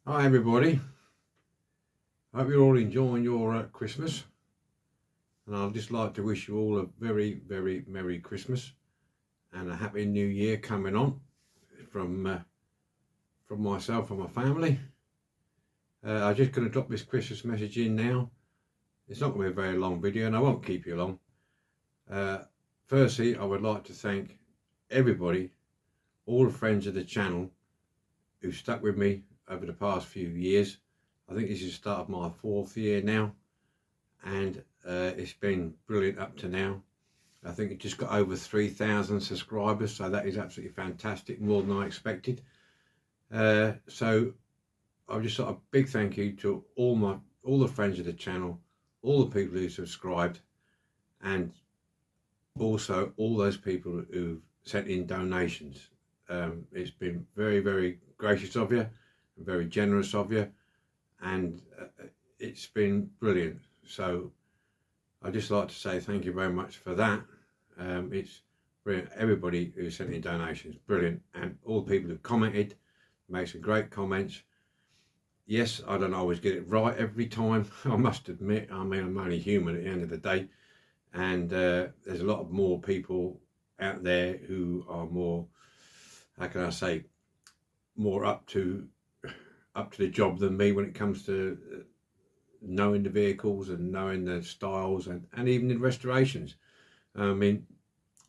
Hi everybody, hope you're all enjoying your Christmas, and I'd just like to wish you all a very, very Merry Christmas and a Happy New Year coming on from myself and my family. I'm just going to drop this Christmas message in now. It's not going to be a very long video and I won't keep you long. Firstly, I would like to thank everybody, all the friends of the channel who stuck with me over the past few years. I think this is the start of my 4th year now, and it's been brilliant up to now. I think it just got over 3,000 subscribers, so that is absolutely fantastic, more than I expected. So I've just got a big thank you to all the friends of the channel, all the people who subscribed, and also all those people who've sent in donations. It's been very, very gracious of you and very generous of you, and it's been brilliant. So I'd just like to say thank you very much for that. It's brilliant. Everybody who sent in donations, brilliant, and all the people who commented, made some great comments. Yes, I don't always get it right every time, I must admit. I mean, I'm only human at the end of the day, and there's a lot of more people out there who are more, how can I say, more up to the job than me when it comes to knowing the vehicles and knowing the styles and even the restorations. I mean,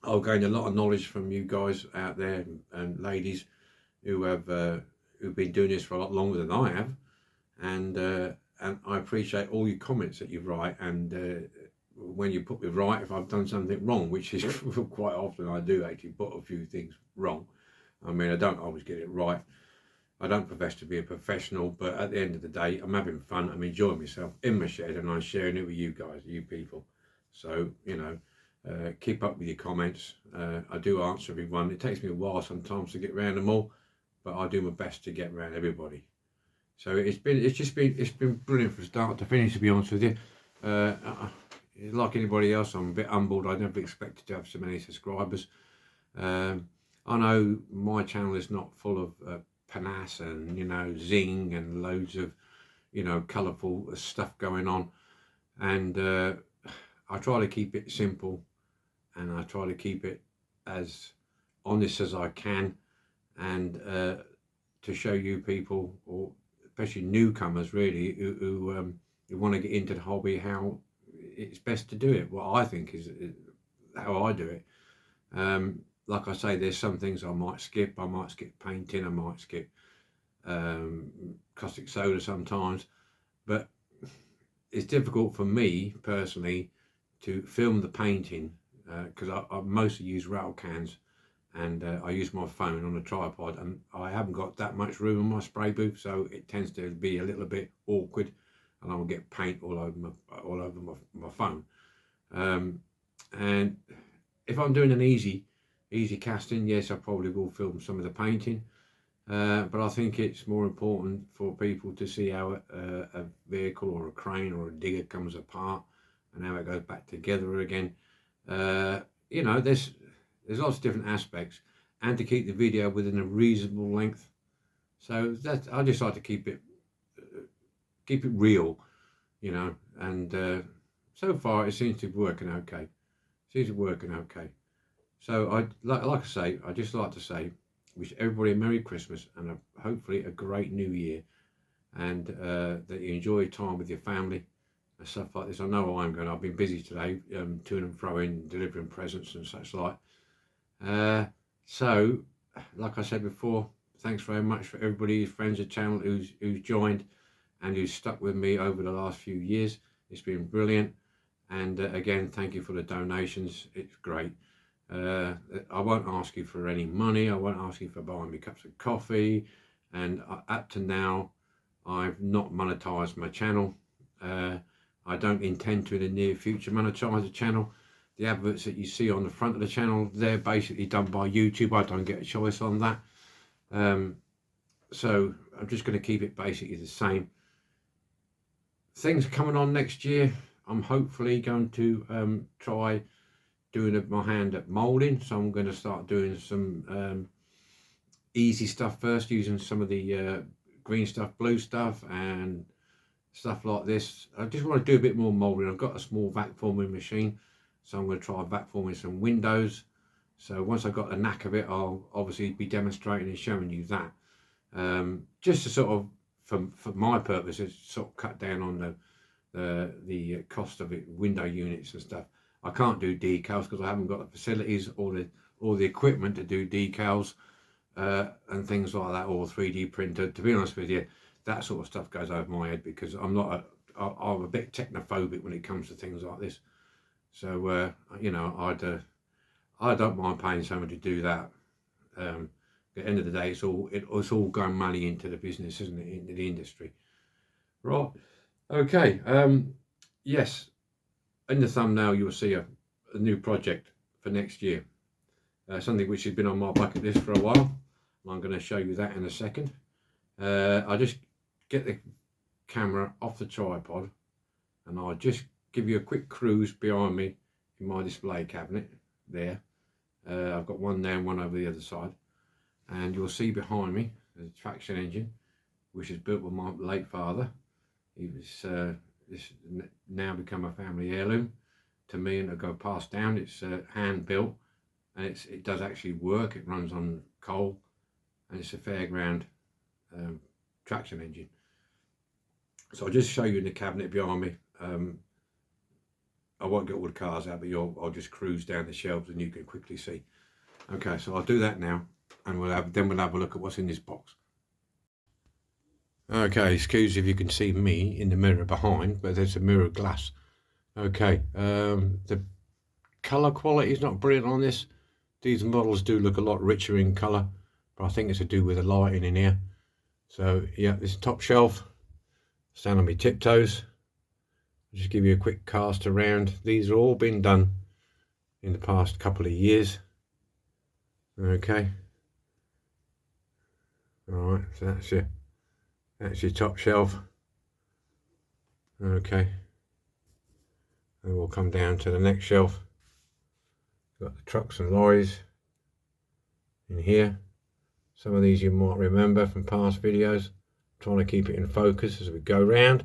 I've gained a lot of knowledge from you guys out there and ladies who have who've been doing this for a lot longer than I have, and I appreciate all your comments that you write, and when you put me right if I've done something wrong, which is quite often I do actually put a few things wrong. I mean, I don't always get it right. I don't profess to be a professional, but at the end of the day, I'm having fun. I'm enjoying myself in my shed, and I'm sharing it with you guys, you people. So, you know, keep up with your comments. I do answer everyone. It takes me a while sometimes to get around them all, but I do my best to get around everybody. So it's been brilliant from start to finish, to be honest with you. Like anybody else, I'm a bit humbled. I never expected to have so many subscribers. I know my channel is not full of panache and, you know, zing and loads of, you know, colourful stuff going on, and I try to keep it simple, and I try to keep it as honest as I can, and to show you people, or especially newcomers really, who want to get into the hobby, how it's best to do it, what I think is how I do it. Like I say, there's some things I might skip. I might skip painting, I might skip caustic soda sometimes, but it's difficult for me personally to film the painting because I mostly use rattle cans, and I use my phone on a tripod, and I haven't got that much room in my spray booth, so it tends to be a little bit awkward, and I will get paint all over my phone. And if I'm doing an easy casting, yes, I probably will film some of the painting, but I think it's more important for people to see how a vehicle or a crane or a digger comes apart and how it goes back together again. You know, there's lots of different aspects, and to keep the video within a reasonable length. So that I just like to keep it real, you know, and so far it seems to be working okay. So like I say, I just like to say, wish everybody a Merry Christmas and hopefully a great New Year, and that you enjoy time with your family and stuff like this. I know I'm going. I've been busy today, to and fro in delivering presents and such like. So, like I said before, thanks very much for everybody, friends of the channel who's joined and who's stuck with me over the last few years. It's been brilliant, and again, thank you for the donations. It's great. I won't ask you for any money. I won't ask you for buying me cups of coffee, and up to now, I've not monetized my channel. I don't intend to in the near future monetize the channel. The adverts that you see on the front of the channel, they're basically done by YouTube. I don't get a choice on that. So I'm just going to keep it basically the same. Things coming on next year, I'm hopefully going to try doing my hand at moulding. So I'm going to start doing some easy stuff first, using some of the green stuff, blue stuff, and stuff like this. I just want to do a bit more moulding. I've got a small vac forming machine, so I'm going to try vac forming some windows. So once I've got the knack of it, I'll obviously be demonstrating and showing you that. Just to sort of, for my purposes, sort of cut down on the cost of it, window units and stuff. I can't do decals because I haven't got the facilities or the equipment to do decals and things like that, or 3D printer. To be honest with you, that sort of stuff goes over my head because I'm a bit technophobic when it comes to things like this. So you know, I don't mind paying someone to do that. At the end of the day, it's all going money into the business, isn't it, into the industry, right? Okay. Yes, in the thumbnail you'll see a new project for next year, something which has been on my bucket list for a while. I'm going to show you that in a second. I just get the camera off the tripod and I'll just give you a quick cruise behind me in my display cabinet there. I've got one there and one over the other side, and you'll see behind me the traction engine, which is built by my late father. He was this now become a family heirloom to me, and it'll go passed down. It's hand built, and it does actually work. It runs on coal, and it's a fairground traction engine. So I'll just show you in the cabinet behind me. I won't get all the cars out, but I'll just cruise down the shelves and you can quickly see. Okay, so I'll do that now, and we'll have a look at what's in this box. Okay, excuse if you can see me in the mirror behind, but there's a mirror glass. Okay, the colour quality is not brilliant on this. These models do look a lot richer in colour, but I think it's to do with the lighting in here. So yeah, this is top shelf. Stand on my tiptoes. I'll just give you a quick cast around. These have all been done in the past couple of years. Okay. Alright, so that's your top shelf. Okay. And we'll come down to the next shelf. Got the trucks and lorries in here. Some of these you might remember from past videos. Trying to keep it in focus as we go round.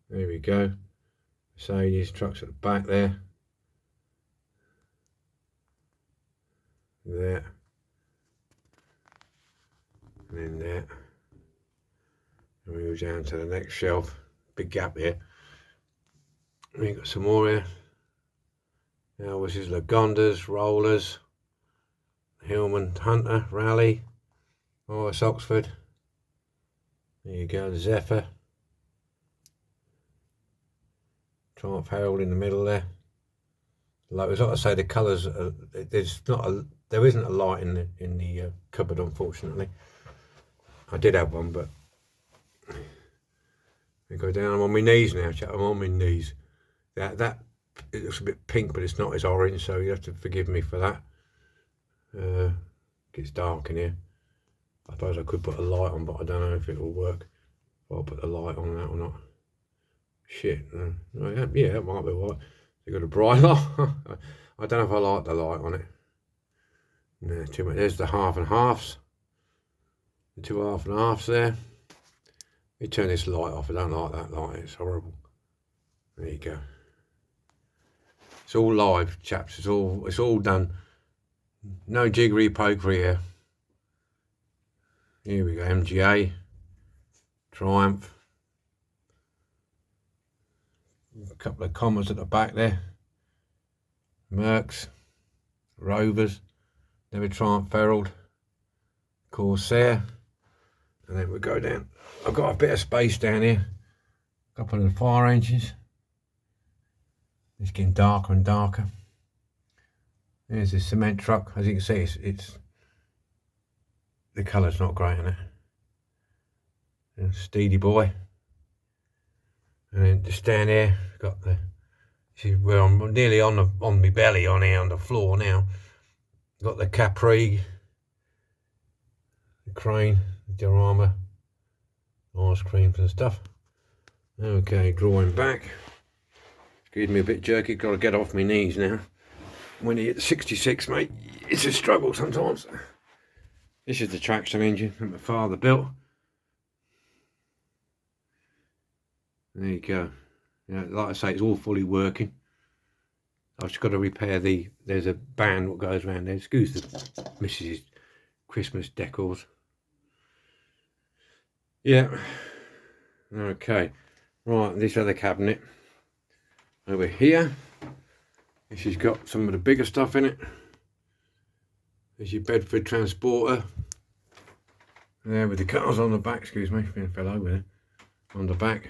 There we go. Mercedes trucks at the back there. There. And then there. And we move down to the next shelf. Big gap here. We've got some more here. Now this is Lagondas, Rollers, Hillman Hunter, Rally, Morris Oxford. There you go, Zephyr. Triumph Herald in the middle there. Like I say, the colours there isn't a light in the cupboard, unfortunately. I did have one, but I go down. I'm on my knees now, chat. I'm on my knees. That it looks a bit pink, but it's not as orange, so you have to forgive me for that. Gets dark in here. I suppose I could put a light on, but I don't know if it will work. If I'll put the light on that or not. Shit. Yeah, that might be right. You got a bright light. I don't know if I like the light on it. No, too much. There's the half and halves. The two half and halves there. Let me turn this light off. I don't like that light. It's horrible. There you go. It's all live, chaps. It's all done. No jiggery pokery here. Here we go. MGA, Triumph. A couple of commas at the back there. Mercs, Rovers, then a Triumph Herald, Corsair, and then we go down. I've got a bit of space down here. A couple of the fire engines. It's getting darker and darker. There's the cement truck. As you can see, it's the colour's not great in it. And Steedy Boy. And then just down here, got the. See where I'm nearly on my belly on here on the floor now. Got the Capri, the crane, the diorama, ice creams and stuff. Okay, drawing back. Excuse me, a bit jerky. Got to get off my knees now. When you hit 66, mate, it's a struggle sometimes. This is the traction engine that my father built. There you go. Yeah, like I say, it's all fully working. I've just got to repair there's a band that goes around there. Excuse the Mrs. Christmas decors. Yeah. Okay. Right, this other cabinet over here. This has got some of the bigger stuff in it. There's your Bedford transporter. There with the cars on the back, excuse me, fell over there. On the back.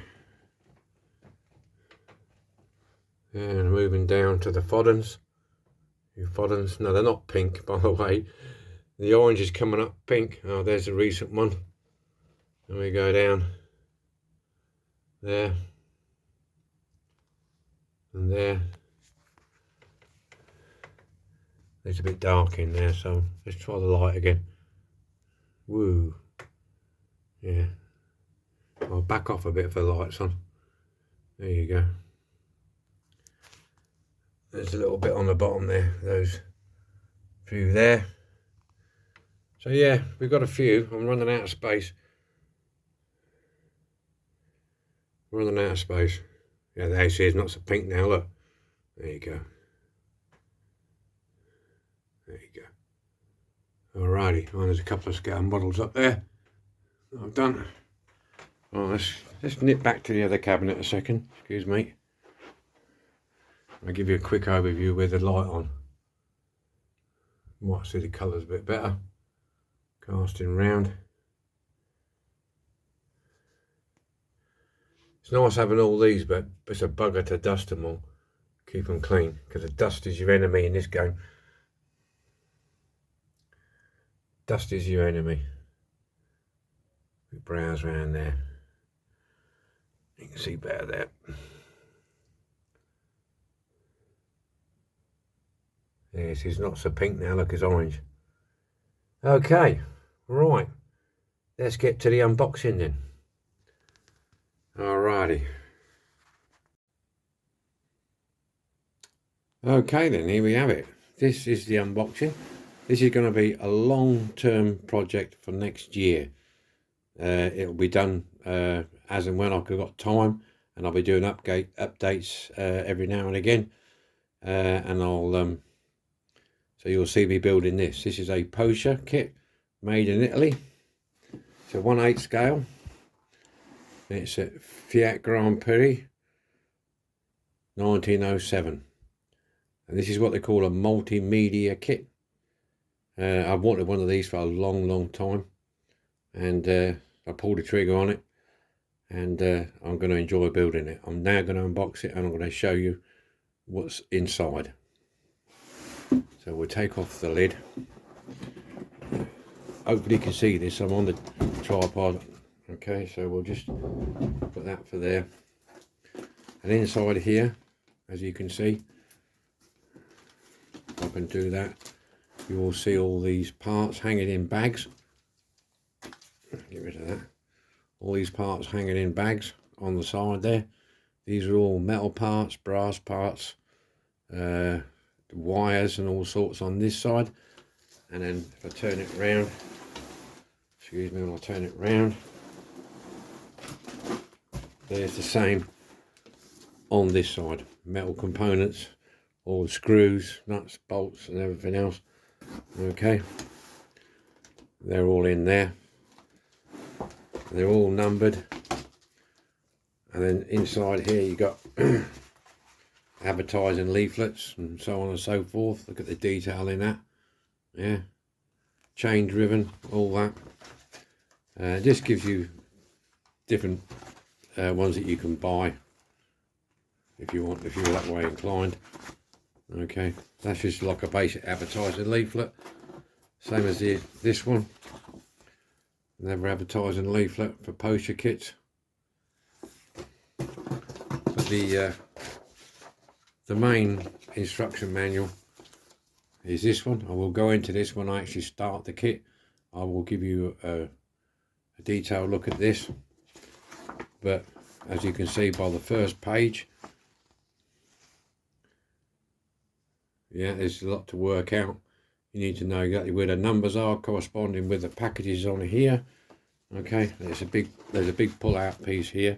And moving down to the Foddens. Your Foddens, no, they're not pink, by the way. The orange is coming up pink. Oh, there's a recent one. And we go down there and there. It's a bit dark in there, so let's try the light again. Woo. Yeah. I'll back off a bit for the lights on. There you go. There's a little bit on the bottom there, those few there. So yeah, we've got a few. I'm running out of space. Running out of space. Yeah, the AC is not so pink now, look. There you go. There you go. Alrighty, well, there's a couple of scale models up there. I've done. Well, let's nip back to the other cabinet a second. Excuse me. I'll give you a quick overview with the light on. You might see the colours a bit better. Casting round. It's nice having all these, but it's a bugger to dust them all. Keep them clean, because the dust is your enemy in this game. Dust is your enemy. We browse around there. You can see better there. Yes, it's not so pink now, look, it's orange. Okay, right. Let's get to the unboxing then. Alrighty. Okay then, here we have it. This is the unboxing. This is going to be a long-term project for next year. It'll be done as and when I've got time, and I'll be doing updates every now and again. And I'll so you'll see me building this. This is a Porsche kit made in Italy. It's a 1/8 scale. It's a Fiat Grand Prix 1907. And this is what they call a multimedia kit. I've wanted one of these for a long time, and I pulled the trigger on it, and I'm going to enjoy building it. I'm now going to unbox it, and I'm going to show you what's inside. So we'll take off the lid. Hopefully you can see this. I'm on the tripod. Okay, so we'll just put that for there. And inside here, as you can see, if I can do that, you will see all these parts hanging in bags. Get rid of that. All these parts hanging in bags on the side there. These are all metal parts, brass parts, wires and all sorts on this side. And then if I turn it round, excuse me, when I turn it round, there's the same on this side. Metal components, all the screws, nuts, bolts and everything else. Okay, they're all in there. They're all numbered. And then inside here you got advertising leaflets and so on and so forth. Look at the detail in that. Yeah, chain driven, all that. This gives you different ones that you can buy if you want, if you're that way inclined. Okay, that's just like a basic advertising leaflet, same as this one. Another advertising leaflet for Porsche kits. But the main instruction manual is this one. I will go into this when I actually start the kit. I will give you a detailed look at this. But as you can see by the first page, yeah, there's a lot to work out. You need to know exactly where the numbers are corresponding with the packages on here. Okay, there's a big pull-out piece here.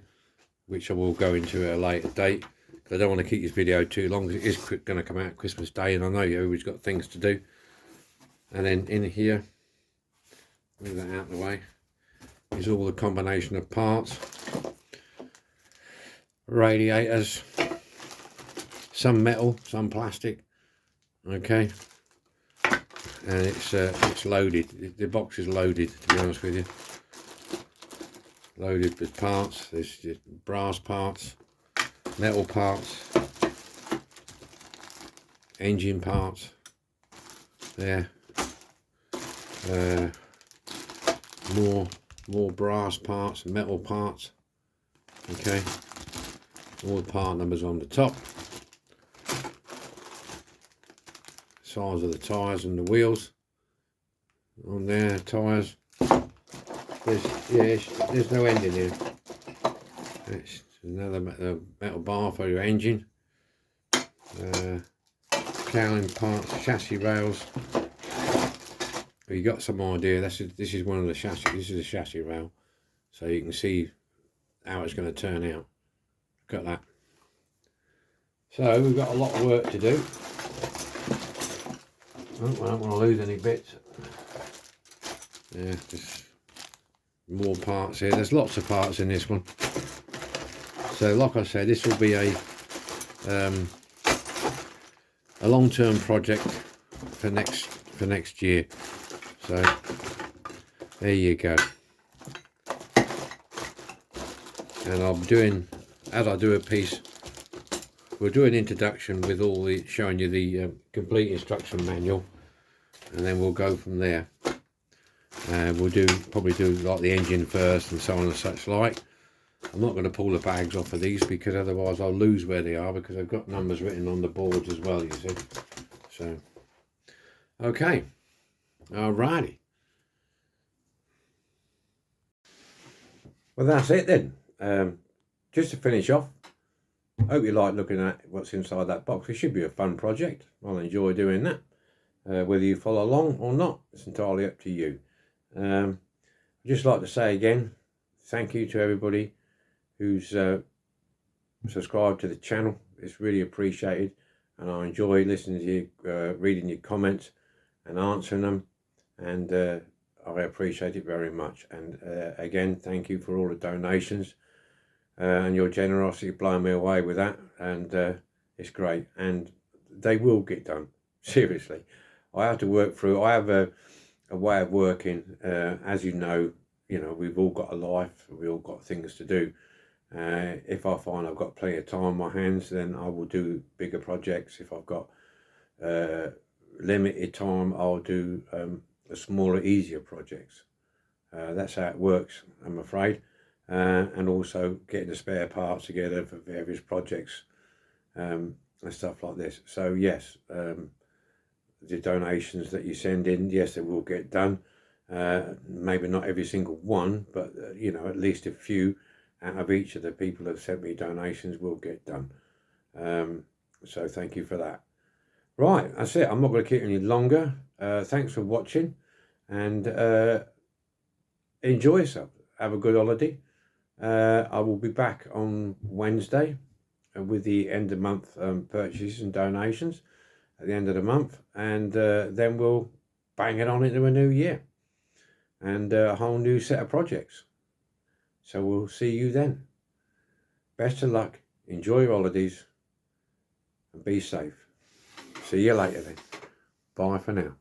which I will go into at a later date. I don't want to keep this video too long because it is going to come out Christmas Day, and I know everybody's got things to do. And then in here, move that out of the way, is all the combination of parts, radiators, some metal, some plastic. Okay, and it's loaded. The box is loaded, to be honest with you. Loaded with parts. There's just brass parts, metal parts, engine parts. There. More brass parts, metal parts. Okay. All the part numbers on the top. Size of the tyres and the wheels on there. Tyres. There's no end in here. It's another metal bar for your engine. Cowling parts, chassis rails. You got some idea. This is one of the chassis. This is a chassis rail, so you can see how it's going to turn out. Look at that. So we've got a lot of work to do. Oh, I don't want to lose any bits. Yeah, just more parts here. There's lots of parts in this one. So like I said, this will be a long-term project for next year. So there you go. And I'll be doing, as I do a piece, we'll do an introduction with all the showing you the complete instruction manual, and then we'll go from there. We'll probably do like the engine first and so on and such like. I'm not going to pull the bags off of these because otherwise I'll lose where they are, because I've got numbers written on the boards as well, you see. So okay, alrighty. Well, that's it then. Just to finish off, hope you like looking at what's inside that box. It should be a fun project. I'll enjoy doing that. Whether you follow along or not, it's entirely up to you. I'd just like to say again, thank you to everybody who's subscribed to the channel. It's really appreciated, and I enjoy listening to you, reading your comments and answering them, and I appreciate it very much. And again, thank you for all the donations, and your generosity blowing me away with that, and it's great, and they will get done. Seriously, I have to work through. I have a way of working, as you know, we've all got a life, we all got things to do. If I find I've got plenty of time on my hands, then I will do bigger projects. If I've got limited time, I'll do smaller, easier projects. That's how it works, I'm afraid. And also getting the spare parts together for various projects and stuff like this. So yes, the donations that you send in, yes, they will get done. Maybe not every single one, but at least a few out of each of the people that have sent me donations will get done. So thank you for that. Right, that's it. I'm not going to keep any longer. Thanks for watching, and enjoy yourself. Have a good holiday. I will be back on Wednesday with the end of month purchases and donations at the end of the month, and then we'll bang it on into a new year and a whole new set of projects. So we'll see you then. Best of luck, enjoy your holidays, and be safe. See you later then. Bye for now.